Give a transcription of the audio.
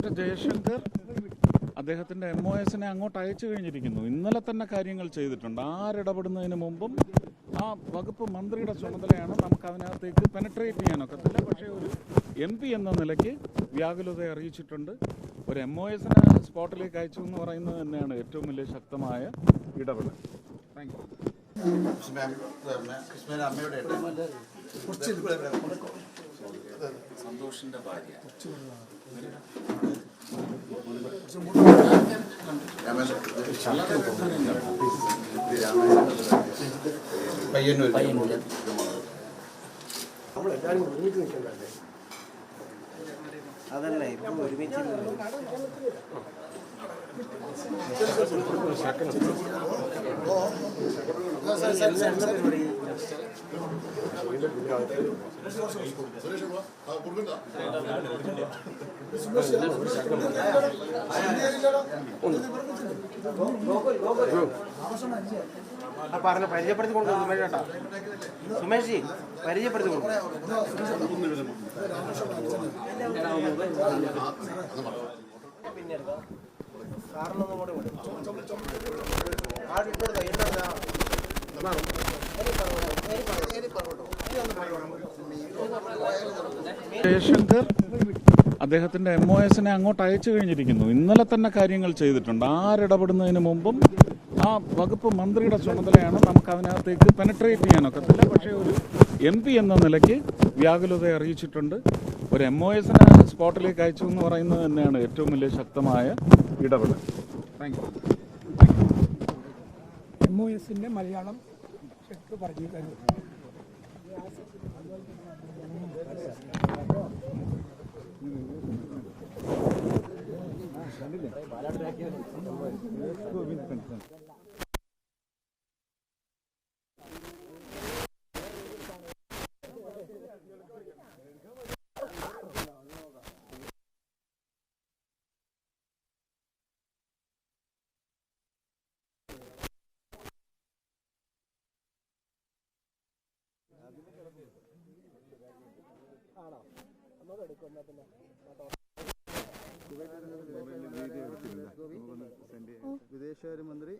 Mister Jaishankar അദ്ദേഹത്തിൻ്റെ MOSനെ അങ്ങോട്ട് അയച്ചു കഴിഞ്ഞിരിക്കുന്നു. ഇന്നലെ തന്നെ കാര്യങ്ങൾ ചെയ്തിട്ടുണ്ട്. ആരിടപെടുന്നതിന് മുമ്പും ആ വകുപ്പ് മന്ത്രിയുടെ ചുമതലയാണ്. നമുക്ക് അതിനകത്തേക്ക് പെനട്രേറ്റ് ചെയ്യാനൊക്കത്തില്ല. പക്ഷേ ഒരു MP എന്ന നിലയ്ക്ക് വ്യാകുലത അറിയിച്ചിട്ടുണ്ട്. ഒരു MOSനെ സ്പോട്ടിലേക്ക് അയച്ചു എന്ന് പറയുന്നത് തന്നെയാണ് ഏറ്റവും വലിയ ശക്തമായ ഇടപെടൽ. Thank you. സന്തോഷിന്റെ ഭാര്യ അതല്ല ഇപ്പൊ ഒരുമിച്ച് പറഞ്ഞ പരിചയപ്പെടുത്തി കൊടുക്കും സുമേഷ് ചേട്ടാ. സുമേഷ് ജി പരിചയപ്പെടുത്തി കൊടുക്കും. പിന്നെ കാരണൊന്നും കൂടെ ജയശങ്കർ അദ്ദേഹത്തിൻ്റെ MOSനെ അങ്ങോട്ട് അയച്ചു കഴിഞ്ഞിരിക്കുന്നു. ഇന്നലെ തന്നെ കാര്യങ്ങൾ ചെയ്തിട്ടുണ്ട്. ആരിടപെടുന്നതിന് മുമ്പും ആ വകുപ്പ് മന്ത്രിയുടെ ചുമതലയാണ്. നമുക്ക് അതിനകത്തേക്ക് പെനട്രേറ്റ് ചെയ്യാനൊക്കത്തില്ല. പക്ഷേ ഒരു MP എന്ന നിലയ്ക്ക് വ്യാകുലത അറിയിച്ചിട്ടുണ്ട്. ഒരു MOSനെ സ്പോട്ടിലേക്ക് അയച്ചു എന്ന് പറയുന്നത് തന്നെയാണ് ഏറ്റവും വലിയ ശക്തമായ ഇടപെടൽ. Thank you. MOSന്റെ മലയാളം പറഞ്ഞു തരും. വിദേശകാര്യമന്ത്രി